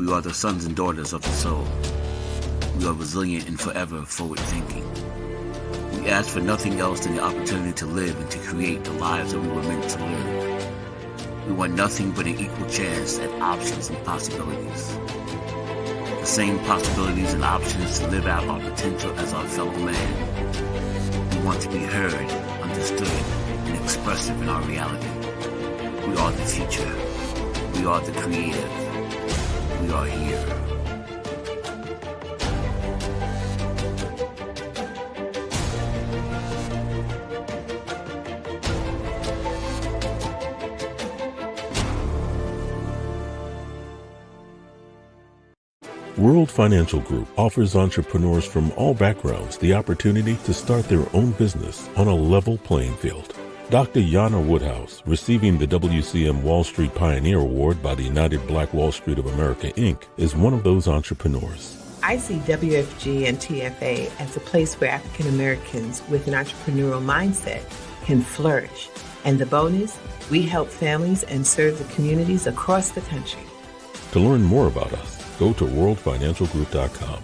We are the sons and daughters of the soul. We are resilient and forever forward-thinking. We ask for nothing else than the opportunity to live and to create the lives that we were meant to live. We want nothing but an equal chance at options and possibilities. The same possibilities and options to live out our potential as our fellow man. We want to be heard, understood, and expressive in our reality. We are the future. We are the creative. We are here. World Financial Group offers entrepreneurs from all backgrounds the opportunity to start their own business on a level playing field. Dr. Yana Woodhouse, receiving the WCM Wall Street Pioneer Award by the United Black Wall Street of America, Inc., is one of those entrepreneurs. I see WFG and TFA as a place where African Americans with an entrepreneurial mindset can flourish. And the bonus, we help families and serve the communities across the country. To learn more about us, go to worldfinancialgroup.com.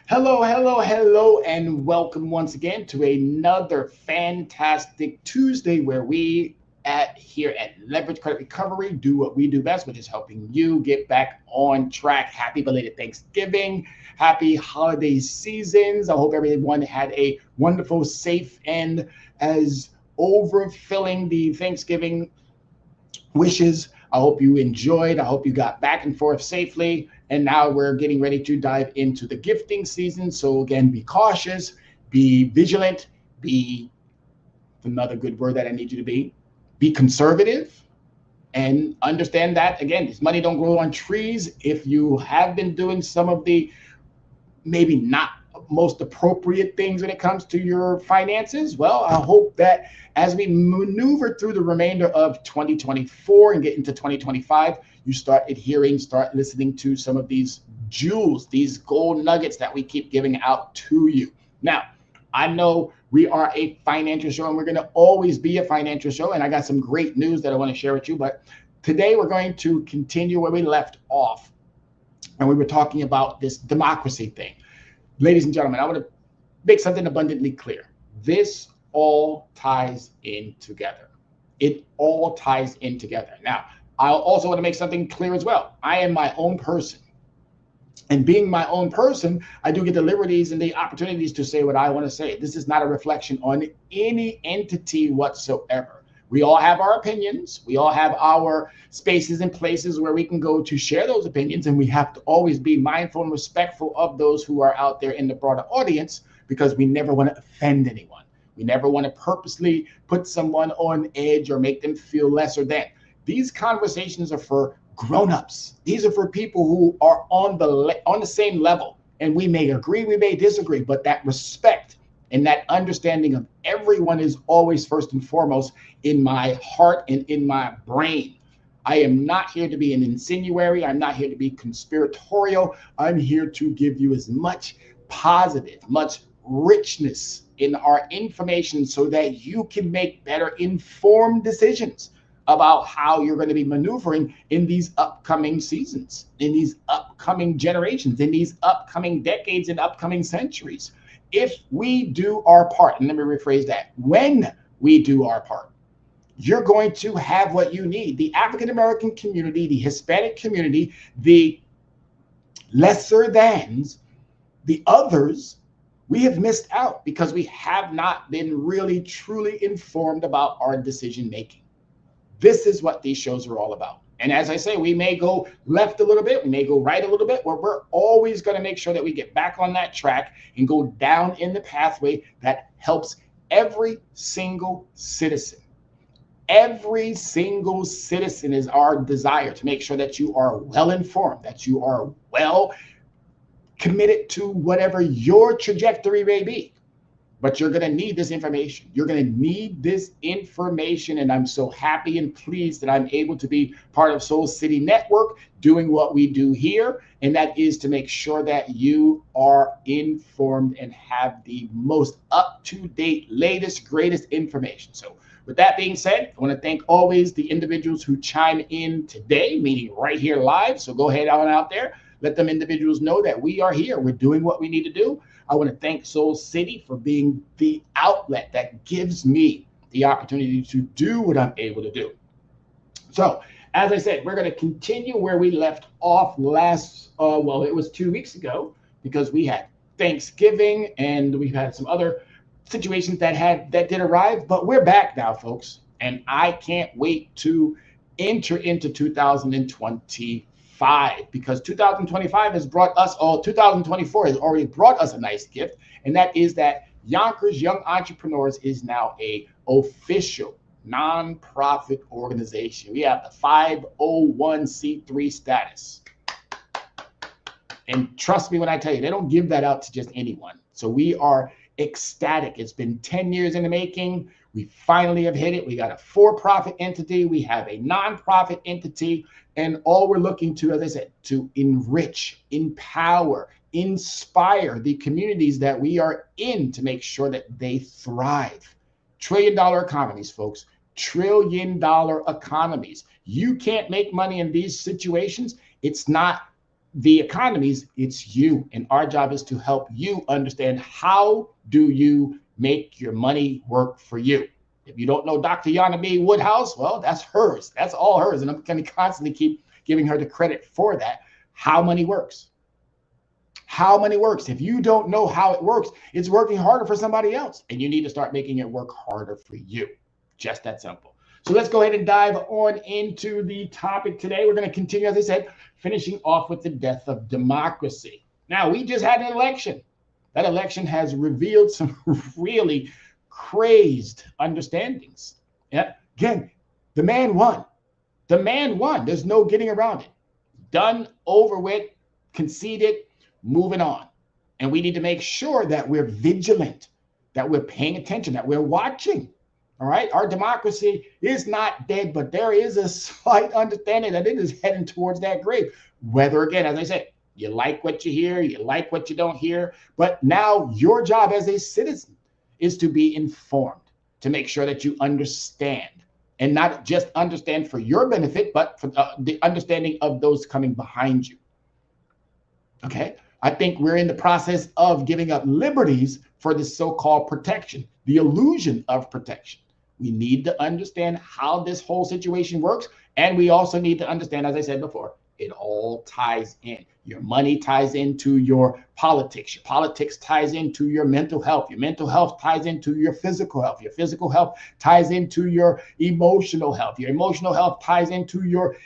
Hello, and welcome once again to another fantastic Tuesday where we here at Leverage Credit Recovery do what we do best, which is helping you get back on track. Happy belated Thanksgiving. Happy holiday seasons. I hope everyone had a wonderful, safe, and as overfilling the Thanksgiving wishes. I hope you enjoyed. I hope you got back and forth safely. And now we're getting ready to dive into the gifting season. So again, be cautious, be vigilant, be another good word that I need you to be conservative, and understand that, again, this money don't grow on trees. If you have been doing some of the maybe not most appropriate things when it comes to your finances, well, I hope that as we maneuver through the remainder of 2024 and get into 2025, you start adhering, start listening to some of these jewels, these gold nuggets that we keep giving out to you. Now, I know we are a financial show and we're going to always be a financial show. And I got some great news that I want to share with you. But today we're going to continue where we left off. And we were talking about this democracy thing. Ladies and gentlemen, I want to make something abundantly clear. This all ties in together. It all ties in together. Now, I also want to make something clear as well. I am my own person. And being my own person, I do get the liberties and the opportunities to say what I want to say. This is not a reflection on any entity whatsoever. We all have our opinions. We all have our spaces and places where we can go to share those opinions. And we have to always be mindful and respectful of those who are out there in the broader audience, because we never want to offend anyone. We never want to purposely put someone on edge or make them feel lesser than. These conversations are for grown-ups. These are for people who are on the same level. And we may agree, we may disagree, but that respect and that understanding of everyone is always first and foremost in my heart and in my brain. I am not here to be an insinuary. I'm not here to be conspiratorial. I'm here to give you as much positive, much richness in our information so that you can make better informed decisions about how you're going to be maneuvering in these upcoming seasons, in these upcoming generations, in these upcoming decades and upcoming centuries. If we do our part, and let me rephrase that, when we do our part, you're going to have what you need. The African American community, the Hispanic community, the lesser thans, the others, we have missed out because we have not been really truly informed about our decision making. This is what these shows are all about. And as I say, we may go left a little bit, we may go right a little bit, but we're always going to make sure that we get back on that track and go down in the pathway that helps every single citizen. Every single citizen is our desire, to make sure that you are well informed, that you are well committed to whatever your trajectory may be. but you're going to need this information. You're going to need this information. And I'm so happy and pleased that I'm able to be part of Soul City Network doing what we do here. And that is to make sure that you are informed and have the most up-to-date, latest, greatest information. So with that being said, I want to thank always the individuals who chime in today, meaning right here live. So go ahead on out there. Let them individuals know that we are here. We're doing what we need to do. I want to thank Soul City for being the outlet that gives me the opportunity to do what I'm able to do. So, as I said, we're going to continue where we left off last, it was 2 weeks ago, because we had Thanksgiving and we've had some other situations that did arrive, but we're back now, folks. And I can't wait to enter into 2025, because 2025 has brought us all, 2024 has already brought us a nice gift. And that is that Yonkers Young Entrepreneurs is now a official nonprofit organization. We have the 501c3 status. And trust me when I tell you, they don't give that out to just anyone. So we are ecstatic. It's been 10 years in the making. We finally have hit it. We got a for-profit entity. We have a nonprofit entity. And all we're looking to, as I said, to enrich, empower, inspire the communities that we are in to make sure that they thrive. $1 trillion economies, folks. $1 trillion economies. You can't make money in these situations. It's not the economies, it's you. And our job is to help you understand, how do you make your money work for you? If you don't know Dr. Yana B. Woodhouse, well, that's hers. That's all hers. And I'm going to constantly keep giving her the credit for that. How money works. How money works. If you don't know how it works, it's working harder for somebody else. And you need to start making it work harder for you. Just that simple. So let's go ahead and dive on into the topic today. We're going to continue, as I said, finishing off with the death of democracy. Now, we just had an election. That election has revealed some really crazed understandings. Yeah. Again, the man won. The man won. There's no getting around it. Done, over with, conceded, moving on. And we need to make sure that we're vigilant, that we're paying attention, that we're watching. All right. Our democracy is not dead, but there is a slight understanding that it is heading towards that grave. Whether, again, as I said, you like what you hear, you like what you don't hear. But now your job as a citizen is to be informed, to make sure that you understand, and not just understand for your benefit, but for the understanding of those coming behind you. Okay. I think we're in the process of giving up liberties for this so-called protection, the illusion of protection. We need to understand how this whole situation works. And we also need to understand, as I said before, it all ties in. Your money ties into your politics. Your politics ties into your mental health. Your mental health ties into your physical health. Your physical health ties into your emotional health. Your emotional health ties into your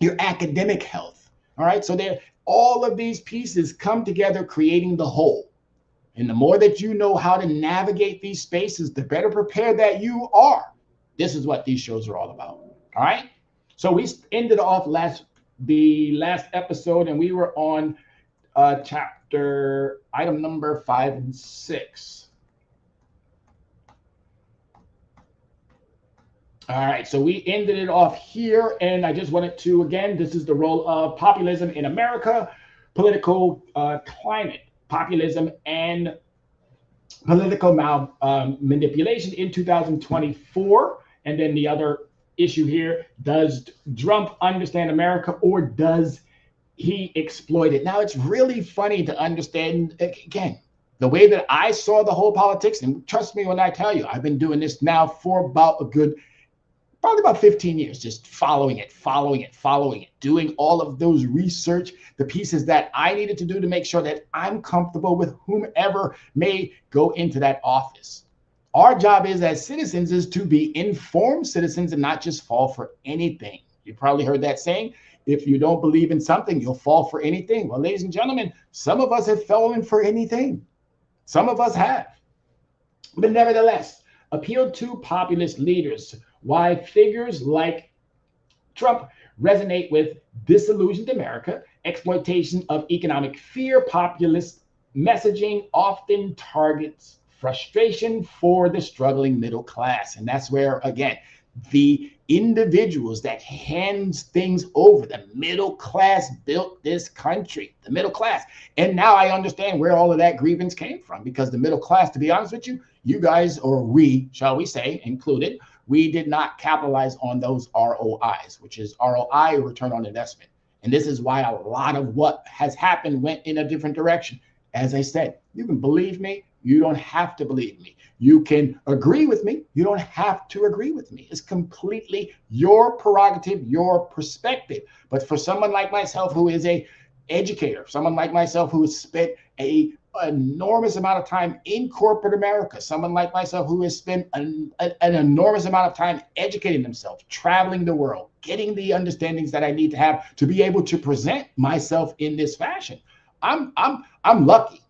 academic health. All right. So all of these pieces come together, creating the whole. And the more that you know how to navigate these spaces, the better prepared that you are. This is what these shows are all about. All right. So we ended off the last episode, and we were on chapter item number 5 and 6. All right. So we ended it off here. And I just wanted to, again, this is the role of populism in America, political climate. Populism and political manipulation in 2024. And then the other issue here, does Trump understand America, or does he exploit it? Now, it's really funny to understand, again, the way that I saw the whole politics. And trust me when I tell you, I've been doing this now for probably about 15 years, just following it, doing all of those research, the pieces that I needed to do to make sure that I'm comfortable with whomever may go into that office. Our job as citizens is to be informed citizens and not just fall for anything. You probably heard that saying, if you don't believe in something, you'll fall for anything. Well, ladies and gentlemen, some of us have fallen for anything. Some of us have. But nevertheless, appeal to populist leaders. Why figures like Trump resonate with disillusioned America, exploitation of economic fear, populist messaging often targets frustration for the struggling middle class. And that's where, again, the individuals that hands things over, the middle class built this country, the middle class. And now I understand where all of that grievance came from, because the middle class, to be honest with you, you guys, or we, shall we say, included, we did not capitalize on those ROIs, which is ROI, return on investment. And this is why a lot of what has happened went in a different direction. As I said, you can believe me, you don't have to believe me. You can agree with me, you don't have to agree with me. It's completely your prerogative, your perspective. But for someone like myself who is a educator, someone like myself who has spent an enormous amount of time in corporate America, someone like myself who has spent an enormous amount of time educating themselves, traveling the world, getting the understandings that I need to have to be able to present myself in this fashion. I'm lucky,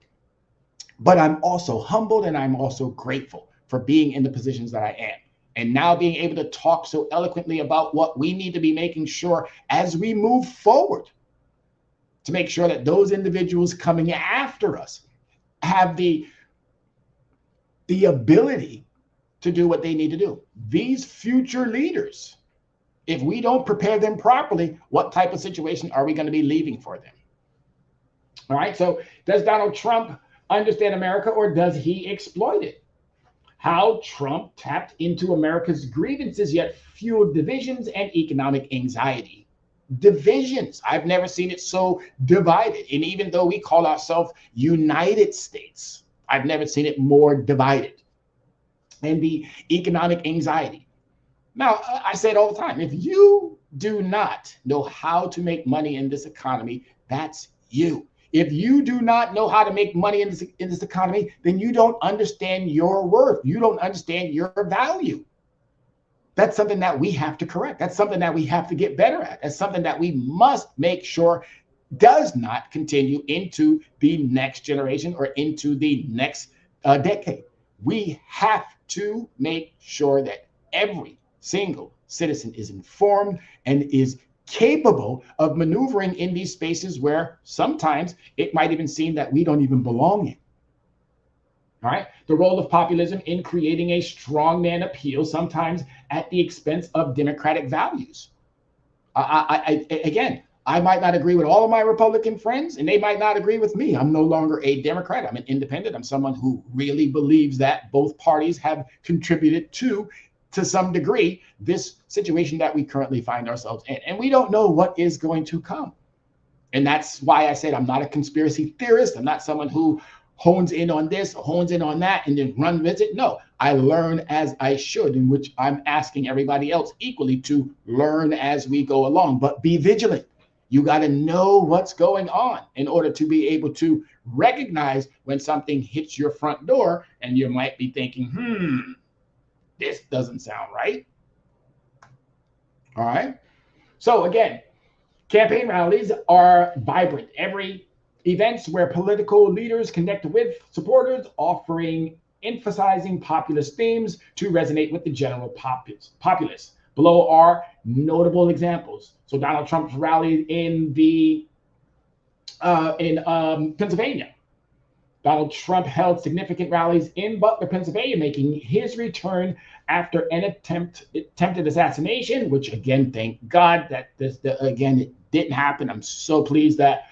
but I'm also humbled, and I'm also grateful for being in the positions that I am. And now being able to talk so eloquently about what we need to be making sure as we move forward, to make sure that those individuals coming after us have the ability to do what they need to do. These future leaders, if we don't prepare them properly, what type of situation are we going to be leaving for them? All right, so does Donald Trump understand America, or does he exploit it? How Trump tapped into America's grievances, yet fueled divisions and economic anxiety. Divisions. I've never seen it so divided. And even though we call ourselves United States, I've never seen it more divided. And the economic anxiety. Now, I say it all the time. If you do not know how to make money in this economy, that's you. If you do not know how to make money in this economy, then you don't understand your worth. You don't understand your value. That's something that we have to correct. That's something that we have to get better at. That's something that we must make sure does not continue into the next generation or into the next decade. We have to make sure that every single citizen is informed and is capable of maneuvering in these spaces where sometimes it might even seem that we don't even belong in. All right. The role of populism in creating a strongman appeal, sometimes at the expense of democratic values. Again, I might not agree with all of my Republican friends, and they might not agree with me. I'm no longer a Democrat. I'm an independent. I'm someone who really believes that both parties have contributed to some degree, this situation that we currently find ourselves in. And we don't know what is going to come. And that's why I said I'm not a conspiracy theorist. I'm not someone who hones in on this, or hones in on that, and then run with it. No, I learn as I should, in which I'm asking everybody else equally to learn as we go along, but be vigilant. You got to know what's going on in order to be able to recognize when something hits your front door and you might be thinking, this doesn't sound right. All right. So again, campaign rallies are vibrant. Every events where political leaders connect with supporters, emphasizing populist themes to resonate with the general populace. Below are notable examples. So Donald Trump's rally in Pennsylvania. Donald Trump held significant rallies in Butler, Pennsylvania, making his return after an attempted assassination, which again, thank God that it didn't happen. I'm so pleased that,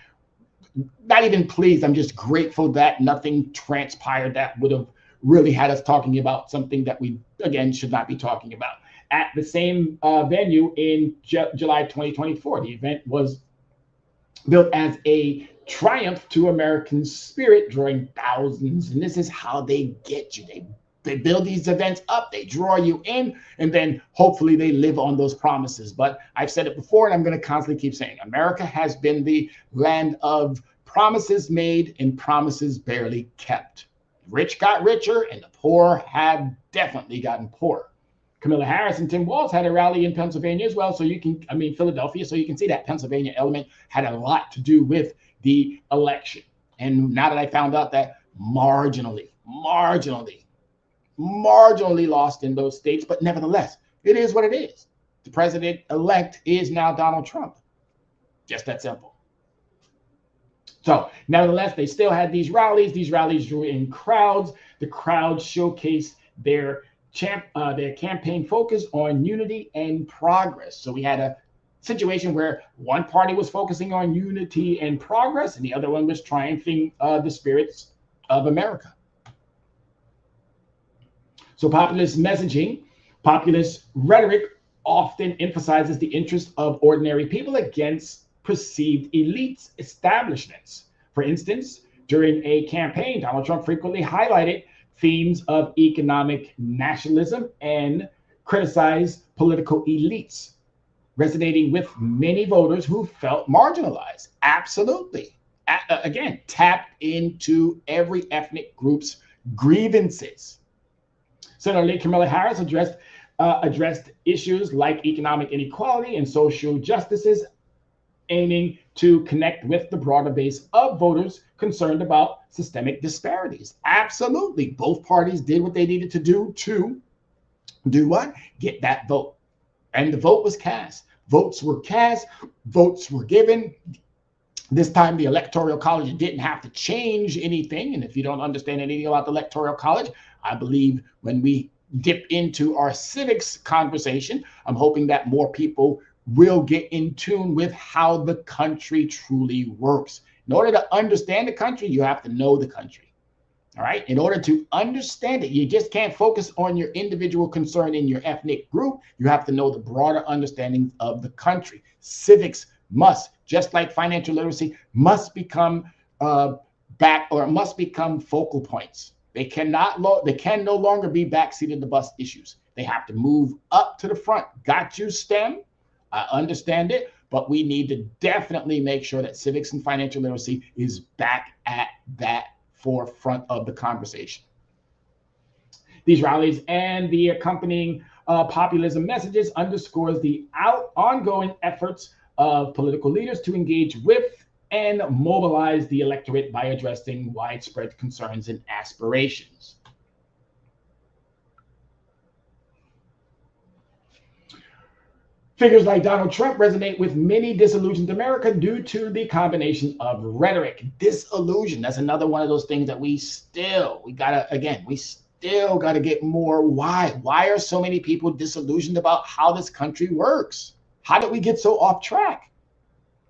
not even pleased, I'm just grateful that nothing transpired that would have really had us talking about something that we, again, should not be talking about. At the same venue in July 2024, the event was built as a triumph to American spirit, drawing thousands. And this is how they get you. They build these events up, they draw you in, and then hopefully they live on those promises. But I've said it before, and I'm going to constantly keep saying, America has been the land of promises made and promises barely kept. The rich got richer, and the poor have definitely gotten poorer. Kamala Harris and Tim Walz had a rally in Pennsylvania as well. So Philadelphia. So you can see that Pennsylvania element had a lot to do with the election. And now that I found out that marginally lost in those states, but nevertheless, it is what it is. The president-elect is now Donald Trump. Just that simple. So nevertheless, they still had these rallies. These rallies drew in crowds. The crowds showcased their campaign focus on unity and progress. So we had a situation where one party was focusing on unity and progress, and the other one was triumphing the spirits of America. So populist messaging, populist rhetoric often emphasizes the interests of ordinary people against perceived elites establishments. For instance, during a campaign, Donald Trump frequently highlighted themes of economic nationalism and criticized political elites, resonating with many voters who felt marginalized. Absolutely. Again, tapped into every ethnic group's grievances. Senator Kamala Harris addressed issues like economic inequality and social justices, aiming to connect with the broader base of voters concerned about systemic disparities. Absolutely. Both parties did what they needed to do what? Get that vote. And the vote was cast. Votes were cast. Votes were given. This time, the Electoral College didn't have to change anything. And if you don't understand anything about the Electoral College, I believe when we dip into our civics conversation, I'm hoping that more people will get in tune with how the country truly works. In order to understand the country, you have to know the country. All right. In order to understand it, you just can't focus on your individual concern in your ethnic group. You have to know the broader understanding of the country. Civics must, just like financial literacy, must become must become focal points. They can no longer be backseat of the bus issues. They have to move up to the front. Got you, STEM? I understand it, but we need to definitely make sure that civics and financial literacy is back at that forefront of the conversation. These rallies and the accompanying populism messages underscores the ongoing efforts of political leaders to engage with and mobilize the electorate by addressing widespread concerns and aspirations. Figures like Donald Trump resonate with many disillusioned America due to the combination of rhetoric. Disillusion, that's another one of those things that we still got to get more. Why are so many people disillusioned about how this country works? How did we get so off track?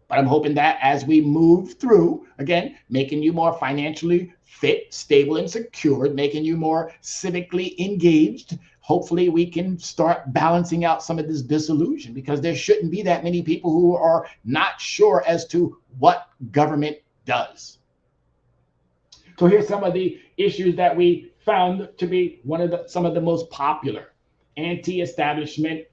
But I'm hoping that as we move through, again, making you more financially fit, stable, and secured, making you more civically engaged, hopefully we can start balancing out some of this disillusion, because there shouldn't be that many people who are not sure as to what government does. So here's some of the issues that we found to be some of the most popular anti-establishment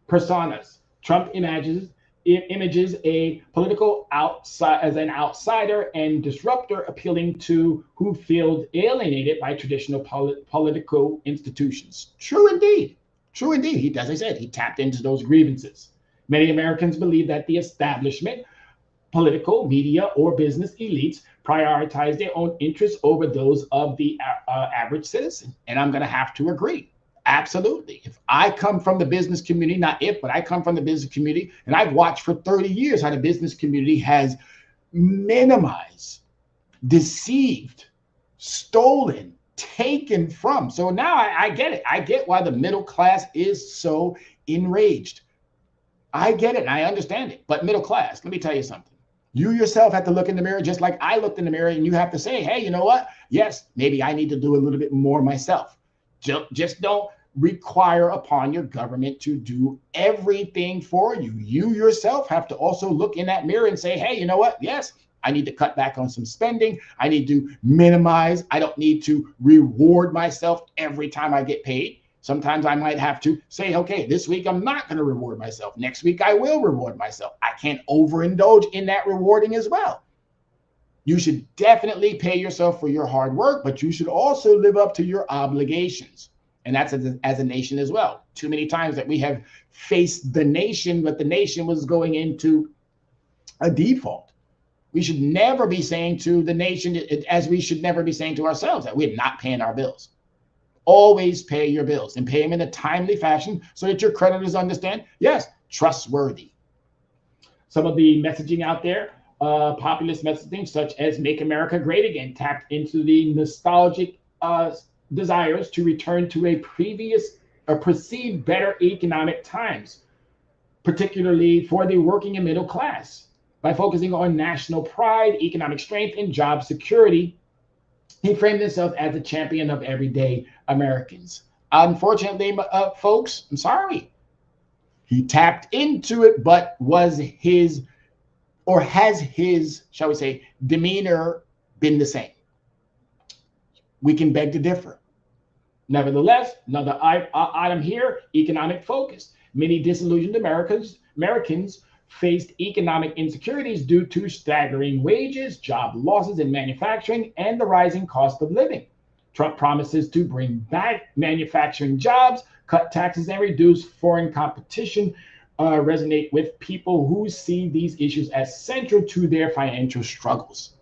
personas. Trump images a political as an outsider and disruptor, appealing to who feels alienated by traditional political institutions. True indeed. True indeed. He, as I said, he tapped into those grievances. Many Americans believe that the establishment, political, media, or business elites prioritize their own interests over those of the average citizen. And I'm going to have to agree. Absolutely. If I come from the business community, but I come from the business community, and I've watched for 30 years how the business community has minimized, deceived, stolen, taken from. So now I get it. I get why the middle class is so enraged. I get it. And I understand it. But middle class, let me tell you something. You yourself have to look in the mirror just like I looked in the mirror, and you have to say, hey, you know what? Yes, maybe I need to do a little bit more myself. Just don't require upon your government to do everything for you. You yourself have to also look in that mirror and say, hey, you know what? Yes, I need to cut back on some spending. I need to minimize. I don't need to reward myself every time I get paid. Sometimes I might have to say, okay, this week I'm not going to reward myself. Next week I will reward myself. I can't overindulge in that rewarding as well. You should definitely pay yourself for your hard work, but you should also live up to your obligations. And that's as a nation as well. Too many times that we have faced the nation, but the nation was going into a default. We should never be saying to the nation, as we should never be saying to ourselves, that we're not paying our bills. Always pay your bills and pay them in a timely fashion so that your creditors understand, yes, trustworthy. Some of the messaging out there populist messaging such as Make America Great Again tapped into the nostalgic desires to return to a previous or perceived better economic times, particularly for the working and middle class. By focusing on national pride, economic strength, and job security, he framed himself as a champion of everyday Americans. Unfortunately, folks, I'm sorry. He tapped into it, but was his, or has his, shall we say, demeanor been the same? We can beg to differ. Nevertheless, another item here, economic focus. Many disillusioned Americans faced economic insecurities due to staggering wages, job losses in manufacturing, and the rising cost of living. Trump promises to bring back manufacturing jobs, cut taxes, and reduce foreign competition resonate with people who see these issues as central to their financial struggles.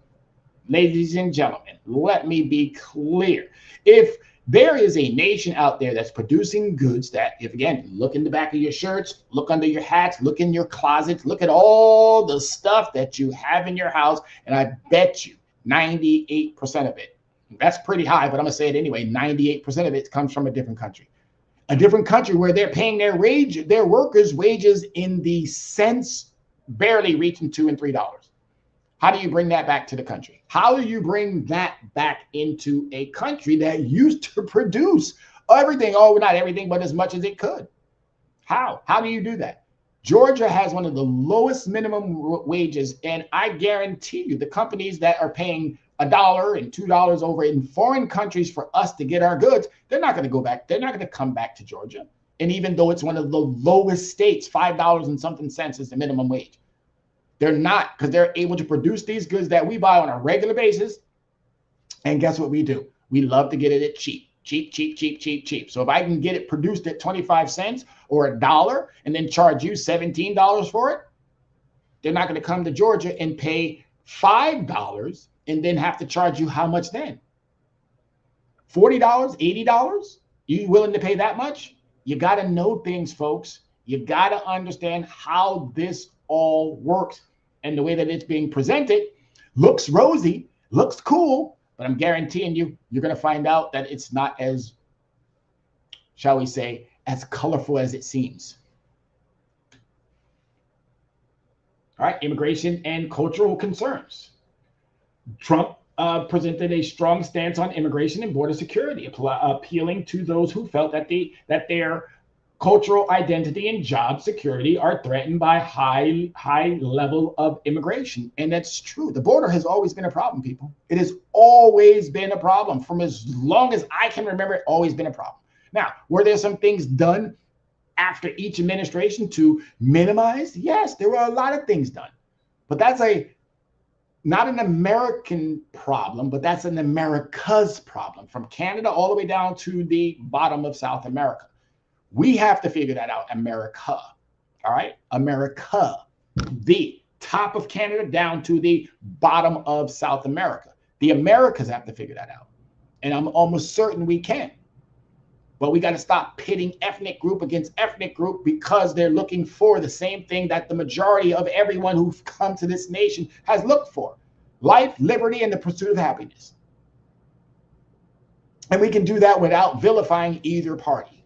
Ladies and gentlemen, let me be clear. If there is a nation out there that's producing goods that, if again, look in the back of your shirts, look under your hats, look in your closets, look at all the stuff that you have in your house, and I bet you 98% of it, that's pretty high, but I'm gonna say it anyway, 98% of it comes from a different country. A different country where they're paying their workers wages in the cents, barely reaching $2 and $3. How do you bring that back to the country? How do you bring that back into a country that used to produce everything? Oh, not everything, but as much as it could. How? How do you do that? Georgia has one of the lowest minimum wages, and I guarantee you the companies that are paying $1 and $2 over in foreign countries for us to get our goods, they're not going to go back. They're not going to come back to Georgia. And even though it's one of the lowest states, $5 and something cents is the minimum wage. They're not, because they're able to produce these goods that we buy on a regular basis. And guess what we do? We love to get it at cheap. So if I can get it produced at 25 cents or $1 and then charge you $17 for it, they're not going to come to Georgia and pay $5 and then have to charge you how much then? $40, $80? You willing to pay that much? You got to know things, folks. You got to understand how this all works. And the way that it's being presented looks rosy, looks cool, but I'm guaranteeing you, you're going to find out that it's not as, shall we say, as colorful as it seems. All right, immigration and cultural concerns. Trump presented a strong stance on immigration and border security, appealing to those who felt that their cultural identity and job security are threatened by high level of immigration. And that's true. The border has always been a problem, people. It has always been a problem. From as long as I can remember, it's always been a problem. Now, were there some things done after each administration to minimize? Yes, there were a lot of things done. But that's not an American problem, but that's an America's problem, from Canada all the way down to the bottom of South America. We have to figure that out, America. All right? America, the top of Canada down to the bottom of South America. The Americas have to figure that out. And I'm almost certain we can. But we got to stop pitting ethnic group against ethnic group because they're looking for the same thing that the majority of everyone who's come to this nation has looked for: life, liberty, and the pursuit of happiness. And we can do that without vilifying either party.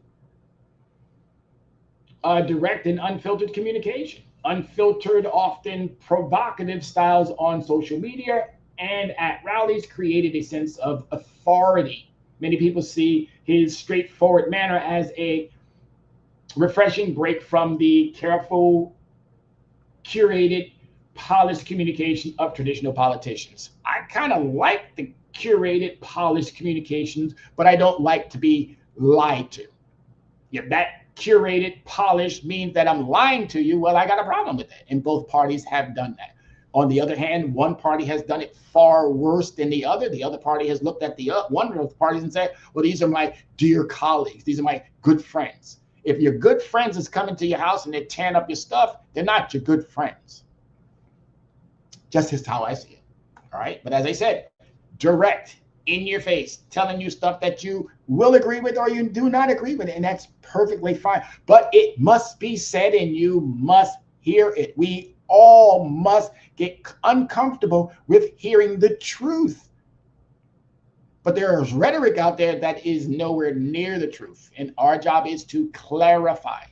Direct and unfiltered communication. Unfiltered, often provocative styles on social media and at rallies created a sense of authority. Many people see his straightforward manner as a refreshing break from the careful, curated, polished communication of traditional politicians. I kind of like the curated, polished communications, but I don't like to be lied to. Yeah, that curated, polished means that I'm lying to you. Well, I got a problem with that. And both parties have done that. On the other hand, one party has done it far worse than the other. The other party has looked at the one of the parties and said, well, these are my dear colleagues. These are my good friends. If your good friends is coming to your house and they're tearing up your stuff, they're not your good friends. Just how I see it. All right. But as I said, direct, in your face, telling you stuff that you will agree with or you do not agree with. And that's perfectly fine. But it must be said and you must hear it. We all must get uncomfortable with hearing the truth. But there is rhetoric out there that is nowhere near the truth. And our job is to clarify.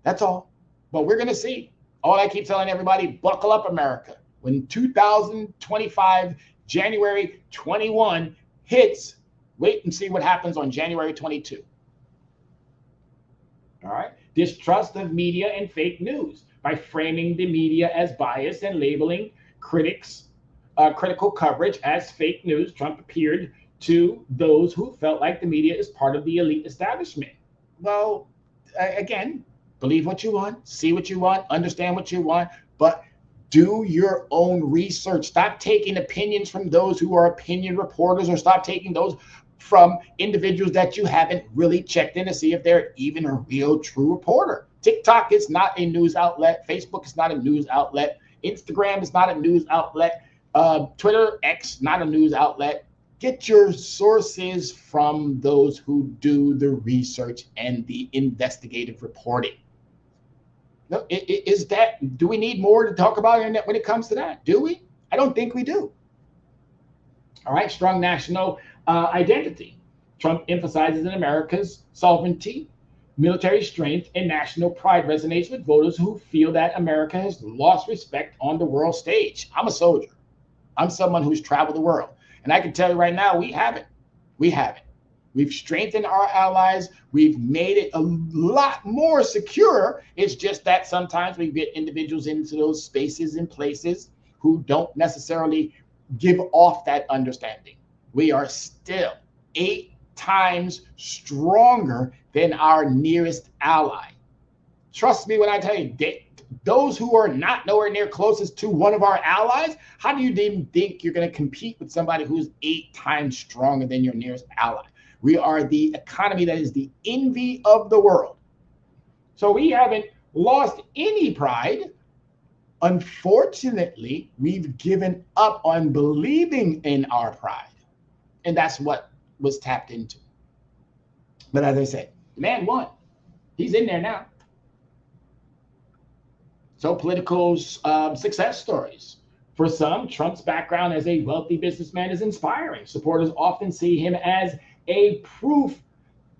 That's all. But we're going to see. All I keep telling everybody, buckle up, America. When 2025, January 21 hits, wait and see what happens on January 22. All right. Distrust of media and fake news by framing the media as biased and labeling critical coverage as fake news. Trump appeared to those who felt like the media is part of the elite establishment. Well, again, believe what you want, see what you want, understand what you want, but do your own research. Stop taking opinions from those who are opinion reporters, or stop taking those from individuals that you haven't really checked in to see if they're even a real true reporter. TikTok is not a news outlet. Facebook is not a news outlet. Instagram is not a news outlet. Twitter, X, not a news outlet. Get your sources from those who do the research and the investigative reporting. No, do we need more to talk about internet when it comes to that? Do we? I don't think we do. All right, strong national identity. Trump emphasizes in America's sovereignty, military strength, and national pride resonates with voters who feel that America has lost respect on the world stage. I'm a soldier. I'm someone who's traveled the world. And I can tell you right now, we haven't. We haven't. We've strengthened our allies. We've made it a lot more secure. It's just that sometimes we get individuals into those spaces and places who don't necessarily give off that understanding. We are still 8 times stronger than our nearest ally. Trust me when I tell you, those who are not nowhere near closest to one of our allies, how do you even think you're going to compete with somebody who's 8 times stronger than your nearest ally? We are the economy that is the envy of the world. So we haven't lost any pride. Unfortunately, we've given up on believing in our pride. And that's what was tapped into. But as I said, the man won. He's in there now. So political success stories. For some, Trump's background as a wealthy businessman is inspiring. Supporters often see him as a proof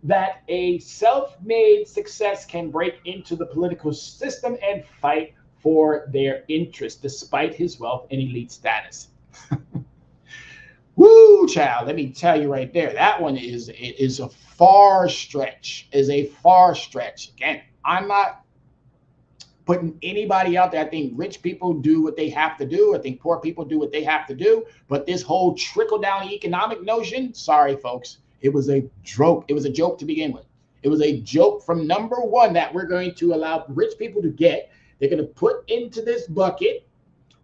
that a self-made success can break into the political system and fight for their interests, despite his wealth and elite status. Woo, child, let me tell you right there, that one is a far stretch, Again, I'm not putting anybody out there. I think rich people do what they have to do. I think poor people do what they have to do. But this whole trickle-down economic notion, sorry, folks, it was a joke. It was a joke to begin with. It was a joke from number one that we're going to allow rich people to get. They're going to put into this bucket,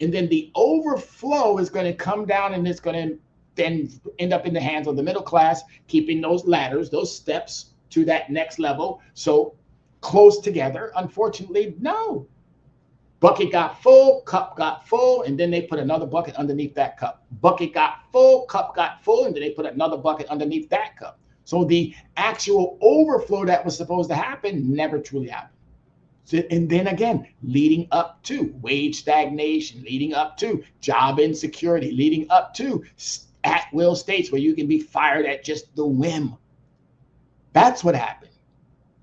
and then the overflow is going to come down, and it's going to then end up in the hands of the middle class, keeping those ladders, those steps to that next level so close together. Unfortunately, no. Bucket got full, cup got full, and then they put another bucket underneath that cup. Bucket got full, cup got full, and then they put another bucket underneath that cup. So the actual overflow that was supposed to happen never truly happened. So, and then again, leading up to wage stagnation, leading up to job insecurity, leading up to at-will states where you can be fired at just the whim. That's what happened.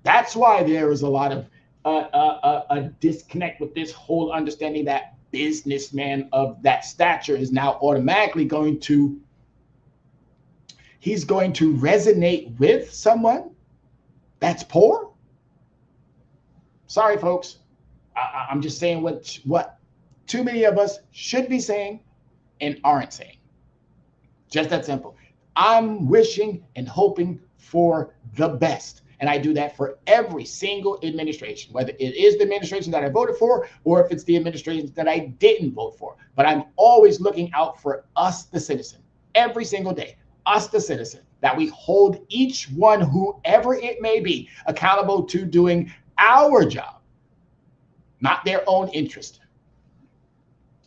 That's why there is a lot of a disconnect with this whole understanding that businessman of that stature is now automatically going to resonate with someone that's poor. Sorry, folks. I'm just saying what too many of us should be saying and aren't saying. Just that simple. I'm wishing and hoping for the best. And I do that for every single administration, whether it is the administration that I voted for or if it's the administration that I didn't vote for. But I'm always looking out for us, the citizen, every single day, us, the citizen, that we hold each one, whoever it may be, accountable to doing our job, not their own interest.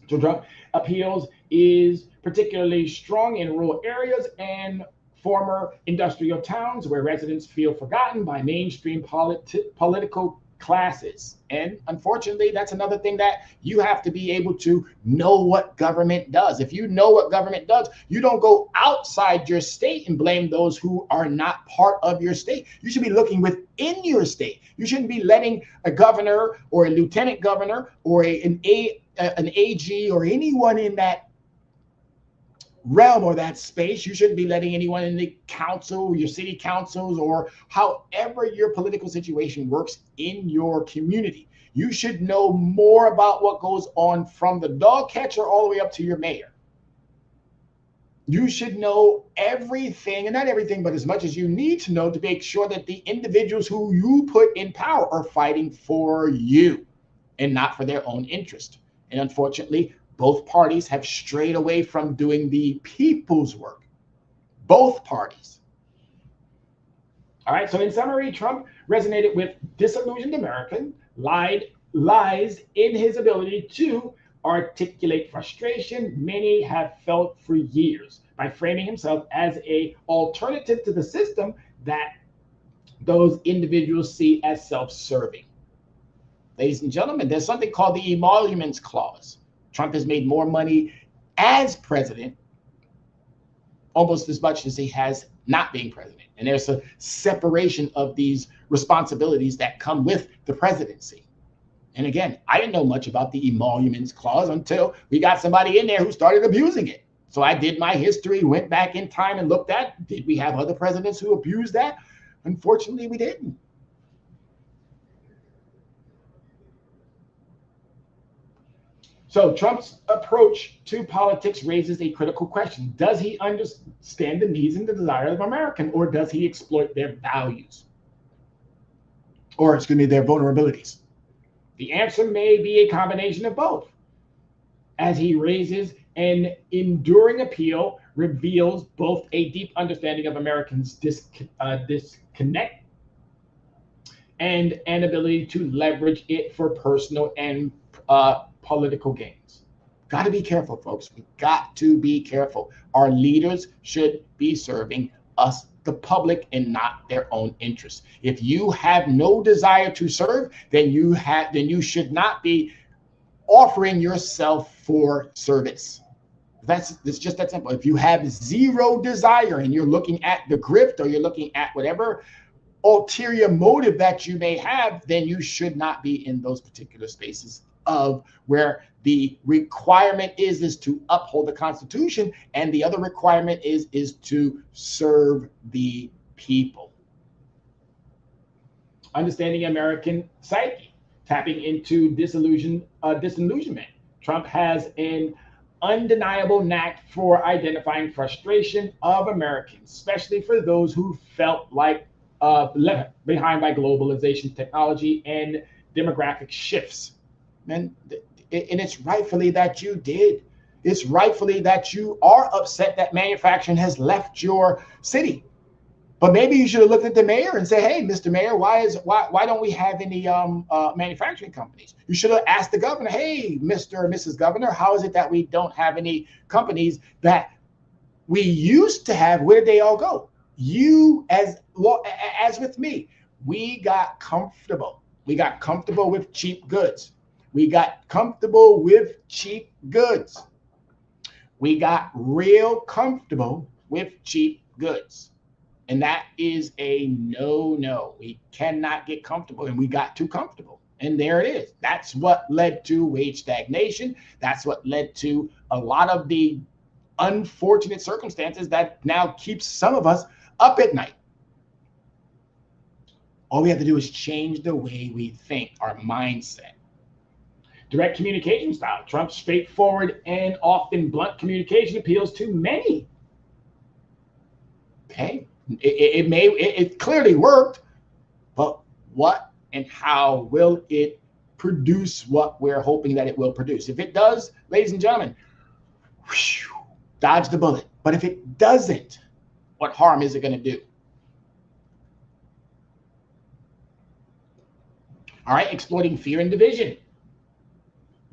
So Trump appeals is particularly strong in rural areas and former industrial towns where residents feel forgotten by mainstream political classes. And unfortunately, that's another thing that you have to be able to know what government does. If you know what government does, you don't go outside your state and blame those who are not part of your state. You should be looking within your state. You shouldn't be letting a governor or a lieutenant governor or an AG or anyone in that realm or that space. You shouldn't be letting anyone in the council, your city councils, or however your political situation works in your community. You should know more about what goes on from the dog catcher all the way up to your mayor. You should know everything, and not everything, but as much as you need to know to make sure that the individuals who you put in power are fighting for you and not for their own interest. And unfortunately, both parties have strayed away from doing the people's work. Both parties. All right, so in summary, Trump resonated with disillusioned Americans, lies in his ability to articulate frustration many have felt for years by framing himself as an alternative to the system that those individuals see as self-serving. Ladies and gentlemen, there's something called the Emoluments Clause. Trump has made more money as president almost as much as he has not being president. And there's a separation of these responsibilities that come with the presidency. And again, I didn't know much about the Emoluments Clause until we got somebody in there who started abusing it. So I did my history, went back in time and looked at, did we have other presidents who abused that? Unfortunately, we didn't. So Trump's approach to politics raises a critical question. Does he understand the needs and the desires of Americans, or does he exploit their values? Or, their vulnerabilities? The answer may be a combination of both. As he raises an enduring appeal, reveals both a deep understanding of Americans' disconnect and an ability to leverage it for personal and political gains. Got to be careful, folks. We got to be careful. Our leaders should be serving us, the public, and not their own interests. If you have no desire to serve, then you should not be offering yourself for service. It's just that simple. If you have zero desire and you're looking at the grift, or you're looking at whatever ulterior motive that you may have, then you should not be in those particular spaces of where the requirement is to uphold the Constitution, and the other requirement is to serve the people. Understanding American psyche, tapping into disillusionment. Trump has an undeniable knack for identifying frustration of Americans, especially for those who felt like left behind by globalization, technology, and demographic shifts. And it's rightfully that you did. It's rightfully that you are upset that manufacturing has left your city. But maybe you should have looked at the mayor and say, hey, Mr. Mayor, why don't we have any manufacturing companies? You should have asked the governor, hey, Mr. or Mrs. Governor, how is it that we don't have any companies that we used to have? Where did they all go? You, as with me, we got comfortable. We got comfortable with cheap goods. We got comfortable with cheap goods. We got real comfortable with cheap goods. And that is a no. We cannot get comfortable, and we got too comfortable. And there it is. That's what led to wage stagnation. That's what led to a lot of the unfortunate circumstances that now keeps some of us up at night. All we have to do is change the way we think, our mindset. Direct communication style. Trump's straightforward and often blunt communication appeals to many. Okay, it clearly worked, but what and how will it produce what we're hoping that it will produce? If it does, ladies and gentlemen, dodge the bullet. But if it doesn't, what harm is it going to do? All right, exploiting fear and division.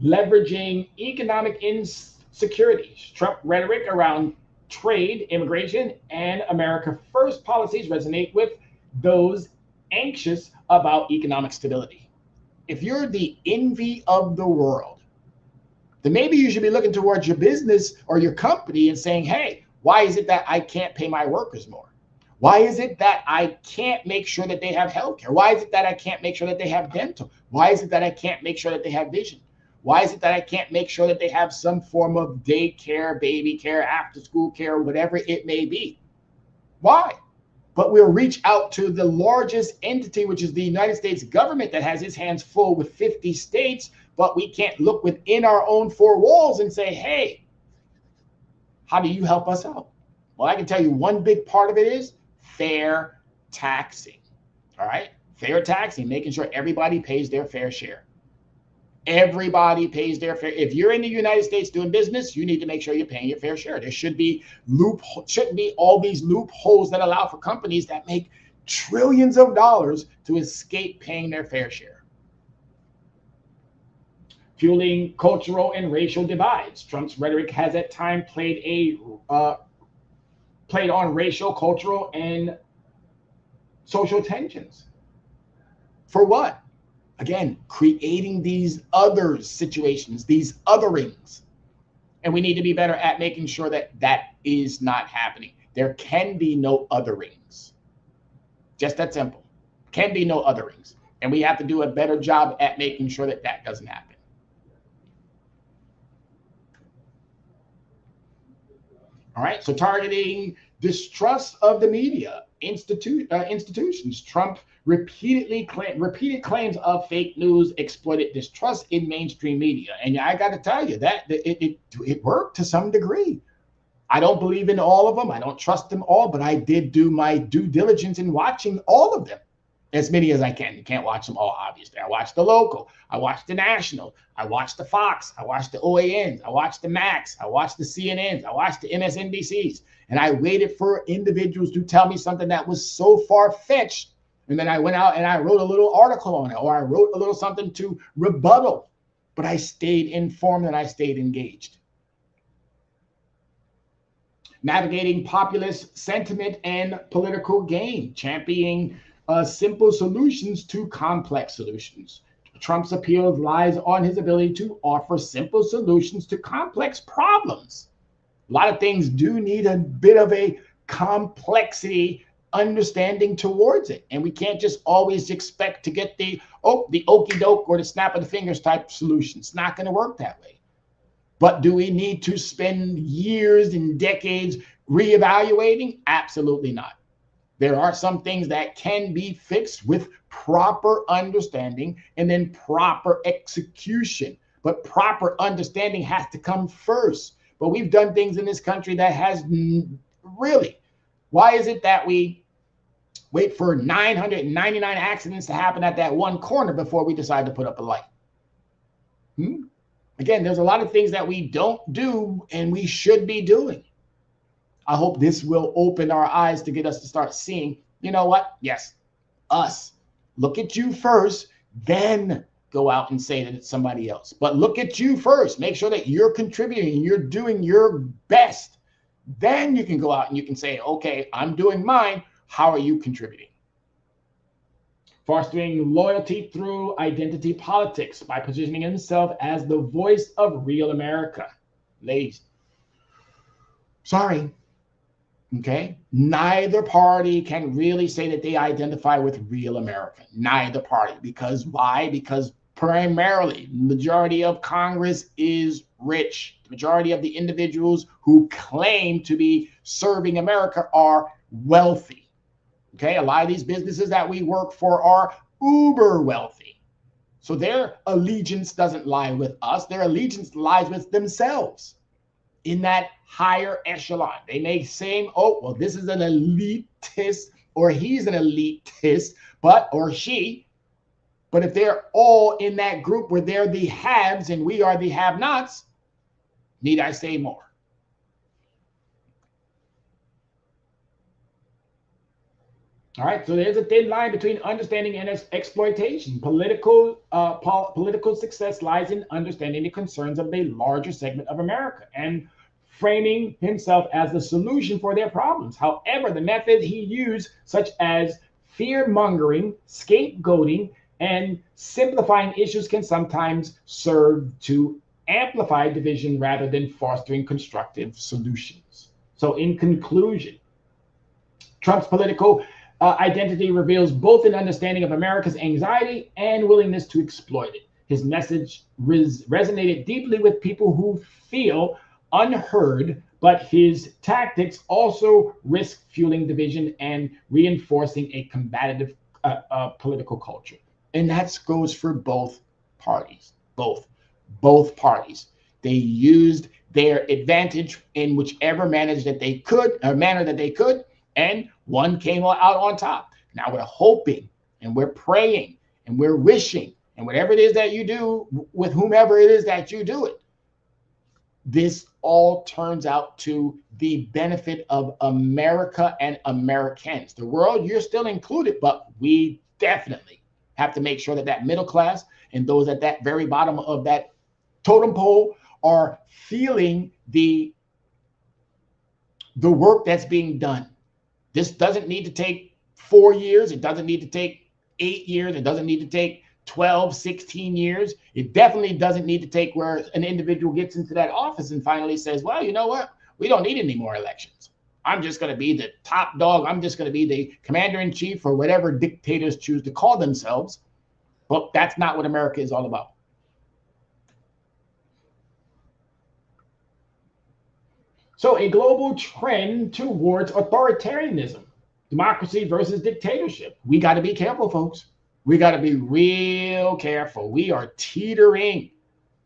Leveraging economic insecurities. Trump rhetoric around trade, immigration, and America First policies resonate with those anxious about economic stability. if you're the envy of the world, then maybe you should be looking towards your business or your company and saying, hey, why is it that I can't pay my workers more? Why is it that I can't make sure that they have healthcare? Why is it that I can't make sure that they have dental? Why is it that I can't make sure that they have vision? Why is it that I can't make sure that they have some form of daycare, baby care, after school care, whatever it may be? Why? But we'll reach out to the largest entity, which is the United States government, that has its hands full with 50 states, but we can't look within our own four walls and say, hey, how do you help us out? Well, I can tell you one big part of it is fair taxing. All right? Fair taxing, making sure everybody pays their fair share. Everybody pays their fair. If you're in the United States doing business, you need to make sure you're paying your fair share. There shouldn't be all these loopholes that allow for companies that make trillions of dollars to escape paying their fair share. Fueling cultural and racial divides. Trump's rhetoric has at times played on racial, cultural, and social tensions. For what? Again, creating these other situations, these otherings. And we need to be better at making sure that that is not happening. There can be no otherings. Just that simple. Can be no otherings. And we have to do a better job at making sure that that doesn't happen. All right, so targeting distrust of the media, institutions. Trump repeated claims of fake news exploited distrust in mainstream media. And I got to tell you that it worked to some degree. I don't believe in all of them. I don't trust them all, but I did do my due diligence in watching all of them, as many as I can. You can't watch them all, obviously. I watched the local. I watched the national. I watched the Fox. I watched the OANs. I watched the Max. I watched the CNNs. I watched the MSNBCs. And I waited for individuals to tell me something that was so far-fetched. And then I went out and I wrote a little article on it, or I wrote a little something to rebuttal. But I stayed informed and I stayed engaged. Navigating populist sentiment and political gain, championing simple solutions to complex solutions. Trump's appeal lies on his ability to offer simple solutions to complex problems. A lot of things do need a bit of a complexity understanding towards it. And we can't just always expect to get the okey doke or the snap of the fingers type solution. It's not going to work that way. But do we need to spend years and decades reevaluating? Absolutely not. There are some things that can be fixed with proper understanding and then proper execution. But proper understanding has to come first. But we've done things in this country that has really, why is it that we wait for 999 accidents to happen at that one corner before we decide to put up a light? Again, there's a lot of things that we don't do and we should be doing. I hope this will open our eyes to get us to start seeing, you know what? Yes, us. Look at you first, then go out and say that it's somebody else. But look at you first. Make sure that you're contributing and you're doing your best. Then you can go out and you can say, okay, I'm doing mine. How are you contributing? Fostering loyalty through identity politics by positioning himself as the voice of real America. Ladies, sorry. Okay, neither party can really say that they identify with real America. Neither party. Because why? Because primarily, the majority of Congress is rich. The majority of the individuals who claim to be serving America are wealthy. Okay, a lot of these businesses that we work for are uber wealthy. So their allegiance doesn't lie with us. Their allegiance lies with themselves. In that higher echelon, they may say, oh, well, this is an elitist, or he's an elitist, or she. But if they're all in that group where they're the haves and we are the have-nots, need I say more? All right, so there's a thin line between understanding and exploitation. Political success lies in understanding the concerns of the larger segment of America and framing himself as the solution for their problems. However, the method he used, such as fear-mongering, scapegoating, And simplifying issues can sometimes serve to amplify division rather than fostering constructive solutions. So, in conclusion, Trump's political identity reveals both an understanding of America's anxiety and willingness to exploit it. His message resonated deeply with people who feel unheard, but his tactics also risk fueling division and reinforcing a combative political culture. And that goes for both parties. Both parties. They used their advantage in whichever manner that they could, and one came out on top. Now we're hoping and we're praying and we're wishing, and whatever it is that you do with whomever it is that you do it, this all turns out to the benefit of America and Americans. The world, you're still included, but we definitely have to make sure that that middle class and those at that very bottom of that totem pole are feeling the work that's being done. This doesn't need to take 4 years. It doesn't need to take 8 years. It doesn't need to take 12, 16 years. It definitely doesn't need to take where an individual gets into that office and finally says, well, you know what? We don't need any more elections. I'm just going to be the top dog. I'm just going to be the commander in chief or whatever dictators choose to call themselves. But that's not what America is all about. So a global trend towards authoritarianism, democracy versus dictatorship. We got to be careful, folks. We got to be real careful. We are teetering.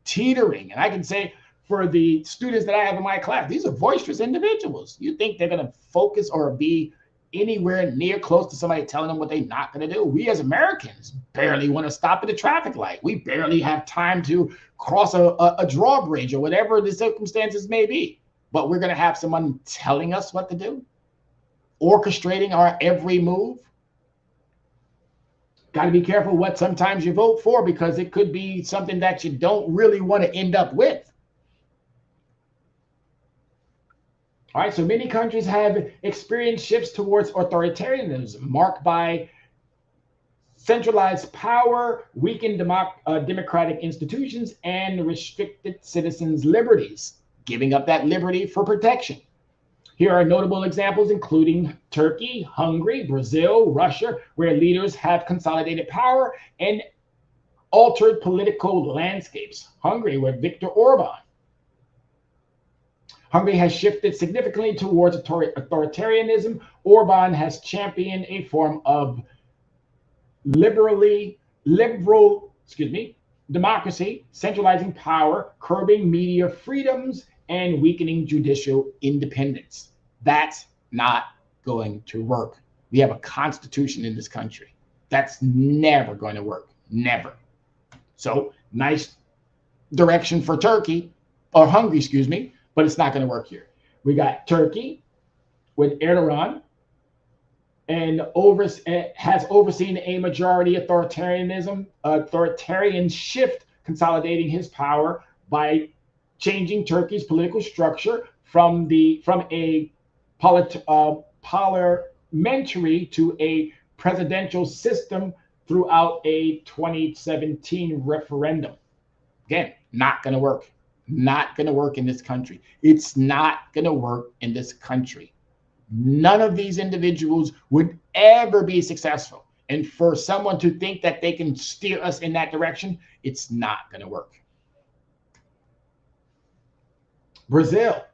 And I can say for the students that I have in my class, these are boisterous individuals. You think they're going to focus or be anywhere near close to somebody telling them what they're not going to do? We as Americans barely want to stop at a traffic light. We barely have time to cross a drawbridge or whatever the circumstances may be. But we're going to have someone telling us what to do, orchestrating our every move. Got to be careful what sometimes you vote for, because it could be something that you don't really want to end up with. All right, so many countries have experienced shifts towards authoritarianism, marked by centralized power, weakened democratic institutions, and restricted citizens' liberties, giving up that liberty for protection. Here are notable examples, including Turkey, Hungary, Brazil, Russia, where leaders have consolidated power and altered political landscapes. Hungary, with Viktor Orban. Hungary has shifted significantly towards authoritarianism. Orban has championed a form of liberal democracy, centralizing power, curbing media freedoms, and weakening judicial independence. That's not going to work. We have a constitution in this country. That's never going to work. Never. So nice direction for Turkey, or Hungary, but it's not going to work here. We got Turkey with Erdogan, and has overseen a majority authoritarian shift, consolidating his power by changing Turkey's political structure from a parliamentary to a presidential system throughout a 2017 referendum. Again, not going to work. Not going to work in this country. It's not going to work in this country. None of these individuals would ever be successful. And for someone to think that they can steer us in that direction, it's not going to work. Brazil.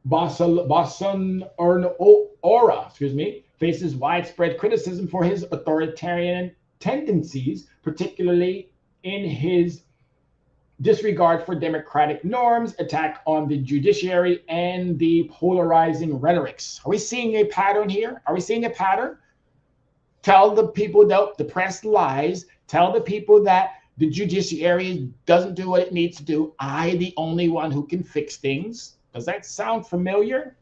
Bolsonaro, faces widespread criticism for his authoritarian tendencies, particularly in his disregard for democratic norms, attack on the judiciary, and the polarizing rhetorics. Are we seeing a pattern here? Are we seeing a pattern? Tell the people that the press lies. Tell the people that the judiciary doesn't do what it needs to do. I, the only one who can fix things. Does that sound familiar?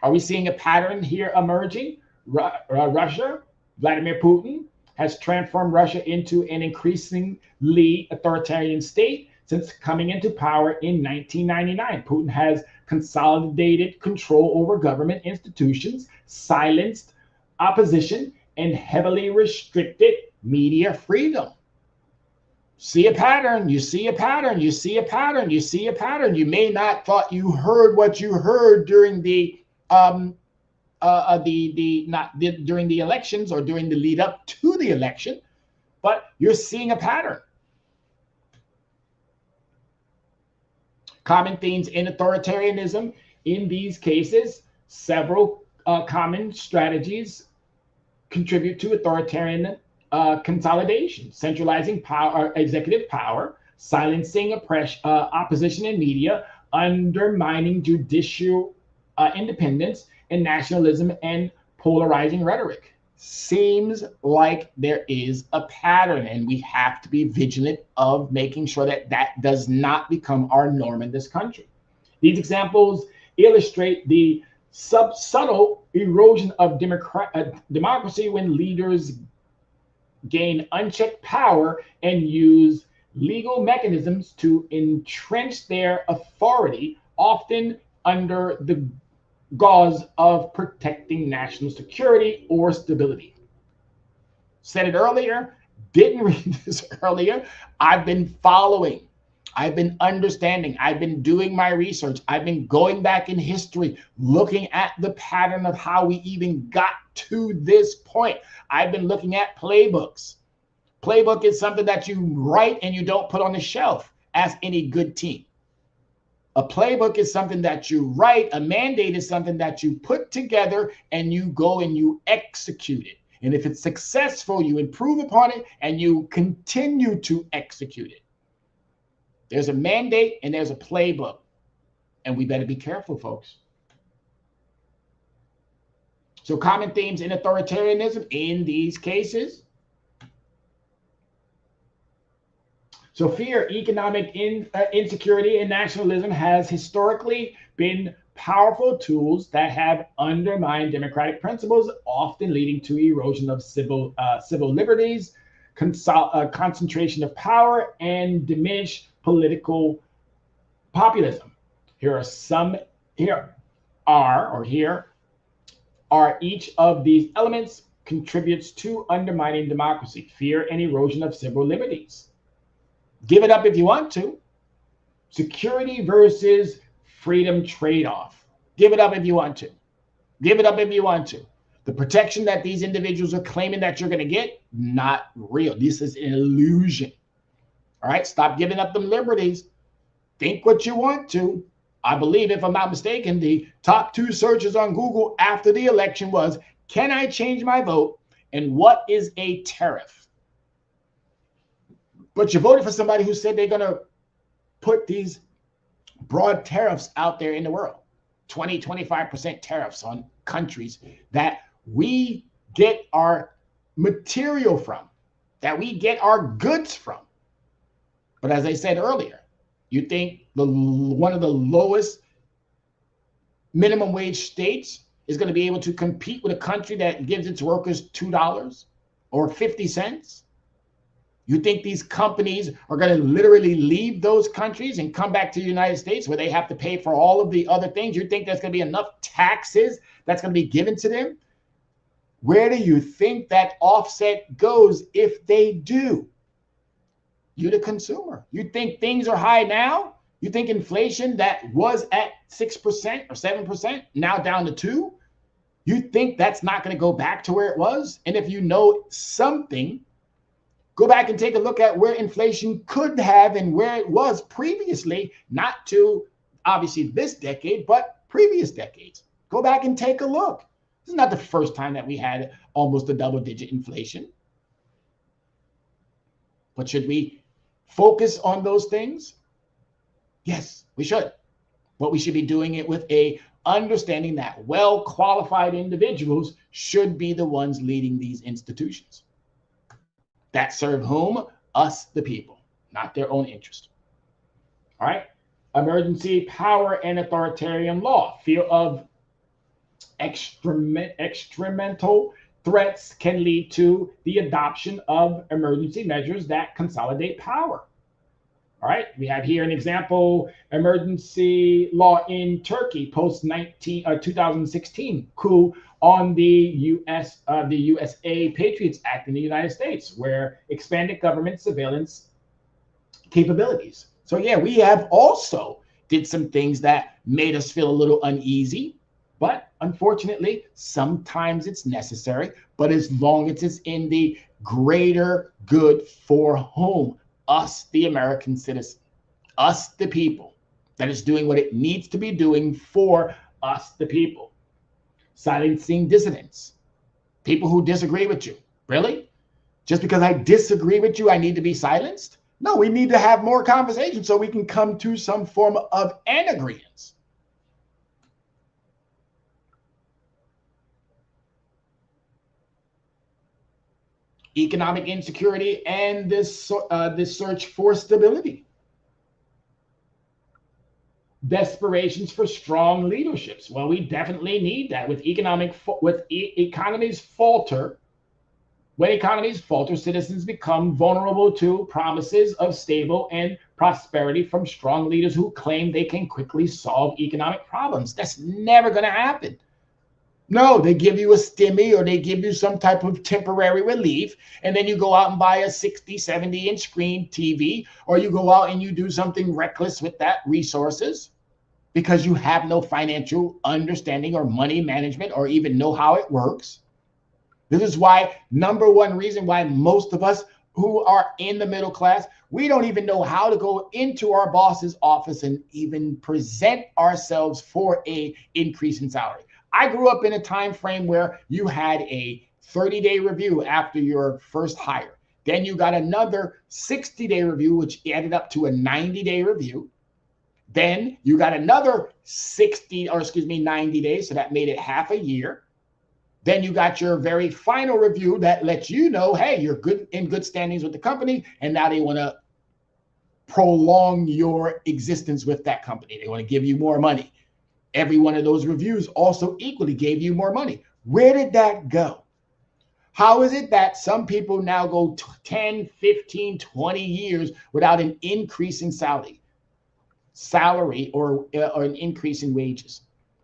Are we seeing a pattern here emerging? Russia, Vladimir Putin, has transformed Russia into an increasingly authoritarian state since coming into power in 1999. Putin has consolidated control over government institutions, silenced opposition, and heavily restricted media freedom. See a pattern, you see a pattern, you see a pattern, you see a pattern. You may not thought you heard what you heard during during the elections or during the lead up to the election, but you're seeing a pattern. Common themes in authoritarianism. In these cases, several common strategies contribute to authoritarian consolidation: centralizing power, executive power, silencing opposition in media, undermining judicial independence, and nationalism and polarizing rhetoric. Seems like there is a pattern, and we have to be vigilant of making sure that that does not become our norm in this country. These examples illustrate the subtle erosion of democracy when leaders gain unchecked power and use legal mechanisms to entrench their authority, often under the gauze of protecting national security or stability. Said it earlier, didn't read this earlier. I've been following, I've been understanding, I've been doing my research, I've been going back in history, looking at the pattern of how we even got to this point. I've been looking at playbooks. Playbook is something that you write and you don't put on the shelf, as any good team. A playbook is something that you write. A mandate is something that you put together and you go and you execute it. And if it's successful, you improve upon it and you continue to execute it. There's a mandate and there's a playbook. And we better be careful, folks. So common themes in authoritarianism in these cases. So fear, economic insecurity, and nationalism has historically been powerful tools that have undermined democratic principles, often leading to erosion of civil liberties, concentration of power, and diminished political populism. Here are each of these elements contributes to undermining democracy: fear and erosion of civil liberties. Give it up if you want to. Security versus freedom trade-off. Give it up if you want to. Give it up if you want to. The protection that these individuals are claiming that you're going to get, not real. This is an illusion. All right, stop giving up them liberties. Think what you want to. I believe, if I'm not mistaken, the top 2 searches on Google after the election was, can I change my vote? And what is a tariff? But you voted for somebody who said they're going to put these broad tariffs out there in the world. 20, 25% tariffs on countries that we get our material from, that we get our goods from. But as I said earlier, you think one of the lowest minimum wage states is going to be able to compete with a country that gives its workers $2 or 50 cents? You think these companies are going to literally leave those countries and come back to the United States where they have to pay for all of the other things? You think there's going to be enough taxes that's going to be given to them? Where do you think that offset goes if they do? You, the consumer. You think things are high now? You think inflation that was at 6% or 7%, now down to 2%? You think that's not going to go back to where it was? And if you know something, go back and take a look at where inflation could have and where it was previously, not to obviously this decade, but previous decades. Go back and take a look. This is not the first time that we had almost a double-digit inflation. But should we focus on those things? Yes, we should. But we should be doing it with a understanding that well-qualified individuals should be the ones leading these institutions. That serve whom? Us, the people, not their own interest. All right. Emergency power and authoritarian law. Fear of extramental threats can lead to the adoption of emergency measures that consolidate power. All right, we have here an example: emergency law in Turkey post 2016 coup on the USA Patriots Act in the United States, where expanded government surveillance capabilities. So yeah, we have also did some things that made us feel a little uneasy, but unfortunately, sometimes it's necessary. But as long as it's in the greater good for whom? Us, the American citizen, us, the people, that is doing what it needs to be doing for us, the people. Silencing dissidents, people who disagree with you. Really? Just because I disagree with you, I need to be silenced? No, we need to have more conversation so we can come to some form of an agreement. Economic insecurity and this search for stability. Desperations for strong leaderships. Well, we definitely need that with economies falter. When economies falter, citizens become vulnerable to promises of stable and prosperity from strong leaders who claim they can quickly solve economic problems. That's never going to happen. No, they give you a stimmy or they give you some type of temporary relief, and then you go out and buy a 60, 70-inch screen TV, or you go out and you do something reckless with that resources because you have no financial understanding or money management or even know how it works. This is why, number one reason why most of us who are in the middle class, we don't even know how to go into our boss's office and even present ourselves for a increase in salary. I grew up in a time frame where you had a 30-day review after your first hire. Then you got another 60-day review, which added up to a 90-day review. Then you got another 90 days, so that made it half a year. Then you got your very final review that lets you know, hey, you're in good standings with the company, and now they want to prolong your existence with that company. They want to give you more money. Every one of those reviews also equally gave you more money. Where did that go? How is it that some people now go 10, 15, 20 years without an increase in salary or an increase in wages,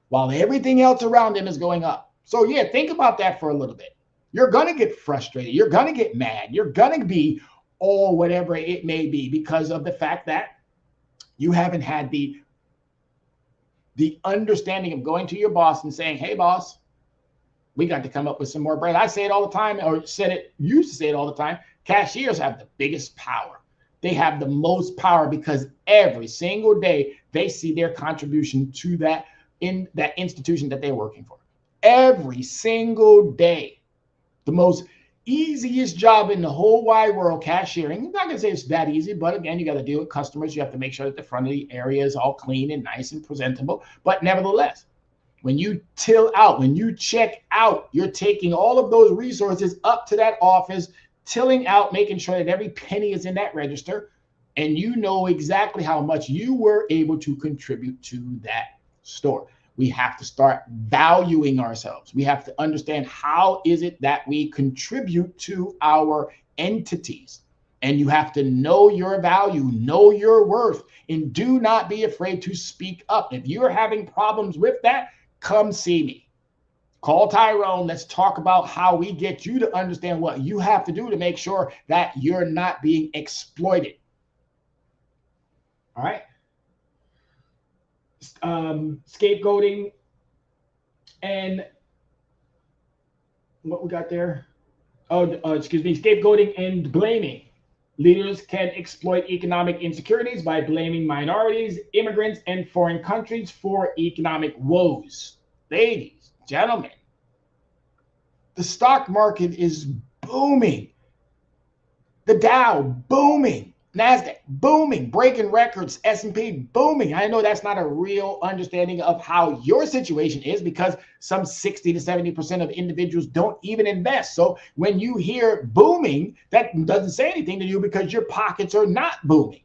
while everything else around them is going up? So yeah, think about that for a little bit. You're going to get frustrated. You're going to get mad. You're going to be all whatever it may be because of the fact that you haven't had the understanding of going to your boss and saying, hey, boss, we got to come up with some more bread. I say it all the time, or used to say it all the time. Cashiers have the biggest power. They have the most power because every single day they see their contribution to that institution that they're working for. Every single day. The most easiest job in the whole wide world, cashiering. I'm not going to say it's that easy, but again, you got to deal with customers. You have to make sure that the front of the area is all clean and nice and presentable. But nevertheless, when you till out, when you check out, you're taking all of those resources up to that office, tilling out, making sure that every penny is in that register, and you know exactly how much you were able to contribute to that store. We have to start valuing ourselves. We have to understand how is it that we contribute to our entities. And you have to know your value, know your worth, and do not be afraid to speak up. If you're having problems with that, come see me. Call Tyrone. Let's talk about how we get you to understand what you have to do to make sure that you're not being exploited. All right. Scapegoating and what we got there? Scapegoating and blaming. Leaders can exploit economic insecurities by blaming minorities, immigrants, and foreign countries for economic woes. Ladies, gentlemen, the stock market is booming. The Dow booming. NASDAQ booming, breaking records, S&P booming. I know that's not a real understanding of how your situation is because some 60 to 70% of individuals don't even invest. So when you hear booming, that doesn't say anything to you because your pockets are not booming.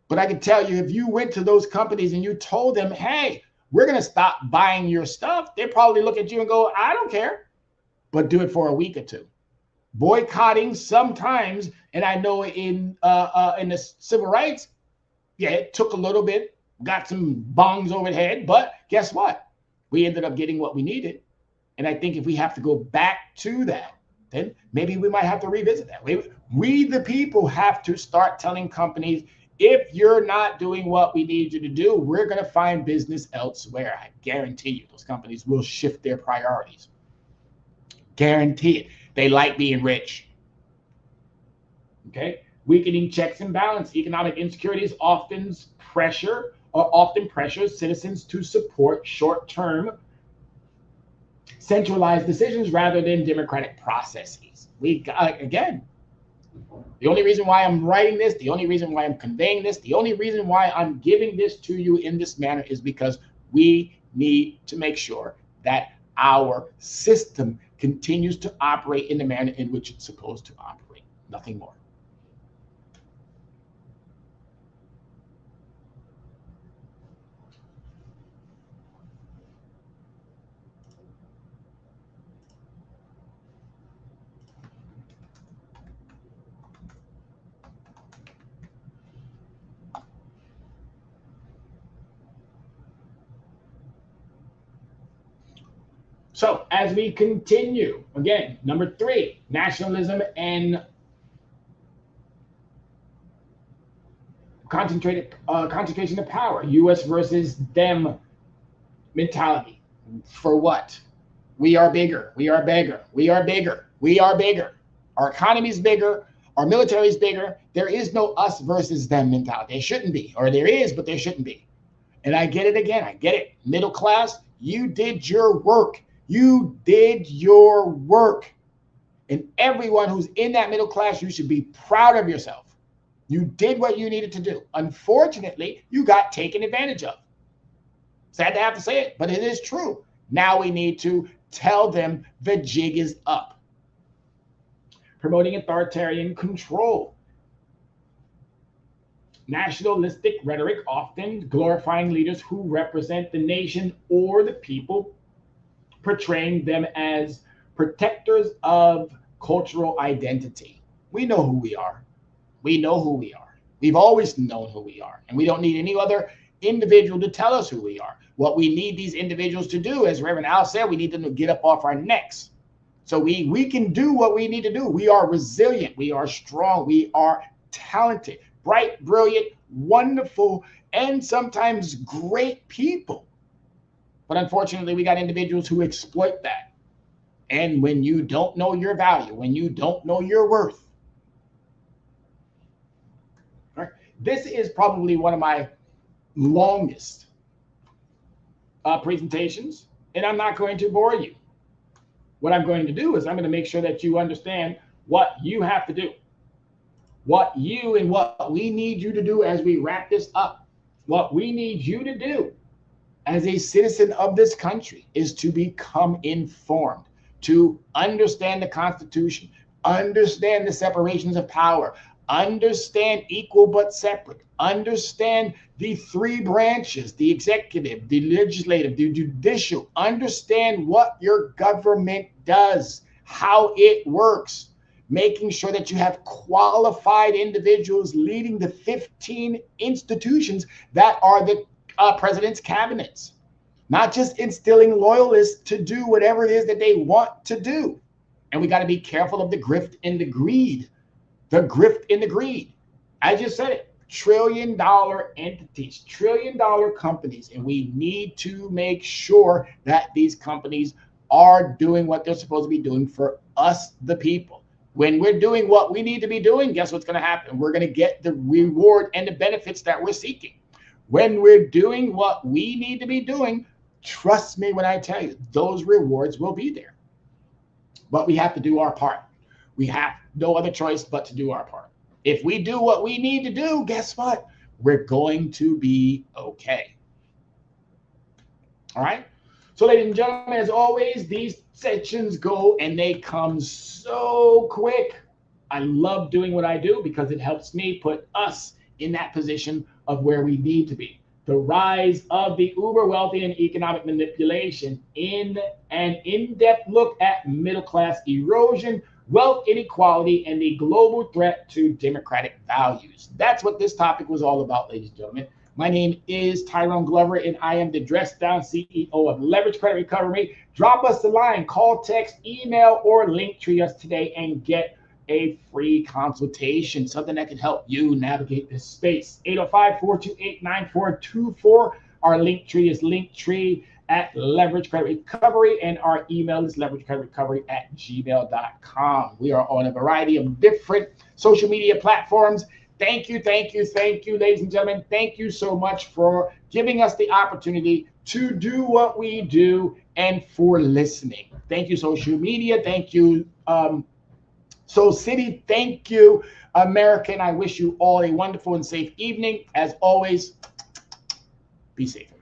But I can tell you, if you went to those companies and you told them, hey, we're going to stop buying your stuff, they probably look at you and go, I don't care. But do it for a week or two. boycotting sometimes. And I know in the civil rights, yeah, it took a little bit, got some bongs over the head, but guess what? We ended up getting what we needed. And I think if we have to go back to that, then maybe we might have to revisit that. We the people, have to start telling companies, if you're not doing what we need you to do, we're going to find business elsewhere. I guarantee you those companies will shift their priorities. Guarantee it. They like being rich. Okay? Weakening checks and balance. Economic insecurities often pressures citizens to support short-term centralized decisions rather than democratic processes. Again, the only reason why I'm writing this, the only reason why I'm conveying this, the only reason why I'm giving this to you in this manner is because we need to make sure that our system continues to operate in the manner in which it's supposed to operate. Nothing more. So as we continue, again, number 3, nationalism and concentration of power, U.S. versus them mentality. For what? We are bigger. We are bigger. We are bigger. We are bigger. Our economy is bigger. Our military is bigger. There is no us versus them mentality. There shouldn't be, or there is, but there shouldn't be. And I get it again. I get it. Middle class, you did your work. You did your work. And everyone who's in that middle class, you should be proud of yourself. You did what you needed to do. Unfortunately, you got taken advantage of. Sad to have to say it, but it is true. Now we need to tell them the jig is up. Promoting authoritarian control. Nationalistic rhetoric, often glorifying leaders who represent the nation or the people, portraying them as protectors of cultural identity. We know who we are. We know who we are. We've always known who we are, and we don't need any other individual to tell us who we are. What we need these individuals to do, as Reverend Al said, we need them to get up off our necks. So we can do what we need to do. We are resilient. We are strong. We are talented, bright, brilliant, wonderful, and sometimes great people. But unfortunately, we got individuals who exploit that. And when you don't know your value, when you don't know your worth, right? This is probably one of my longest presentations, and I'm not going to bore you. What I'm going to do is I'm going to make sure that you understand what you have to do, what you and what we need you to do as we wrap this up. What we need you to do as a citizen of this country is to become informed, to understand the Constitution, understand the separations of power, understand equal but separate, understand the 3 branches, the executive, the legislative, the judicial, understand what your government does, how it works, making sure that you have qualified individuals leading the 15 institutions that are the president's cabinets, not just instilling loyalists to do whatever it is that they want to do. And we got to be careful of the grift and the greed. The grift and the greed. I just said it. Trillion-dollar entities, trillion-dollar companies. And we need to make sure that these companies are doing what they're supposed to be doing for us, the people. When we're doing what we need to be doing, guess what's going to happen? We're going to get the reward and the benefits that we're seeking. When we're doing what we need to be doing, trust me when I tell you, those rewards will be there. But we have to do our part. We have no other choice but to do our part. If we do what we need to do, guess what? We're going to be okay. All right? So, ladies and gentlemen, as always, these sessions go and they come so quick. I love doing what I do because it helps me put us in that position of where we need to be. The rise of the uber wealthy and economic manipulation, in an in-depth look at middle class erosion, wealth inequality, and the global threat to democratic values. That's what this topic was all about, ladies and gentlemen. My name is Tyrone Glover, and I am the Dress Down CEO of Leverage Credit Recovery. Drop us a line, call, text, email, or link tree us today and get a free consultation, something that can help you navigate this space. 805-428-9424. Our link tree is Linktree at Leverage Credit Recovery, and our email is leveragecreditrecovery@gmail.com. We are on a variety of different social media platforms. Thank you, ladies and gentlemen. Thank you so much for giving us the opportunity to do what we do and for listening. Thank you, social media. Thank you, Soul City. Thank you, America. And I wish you all a wonderful and safe evening. As always, be safe.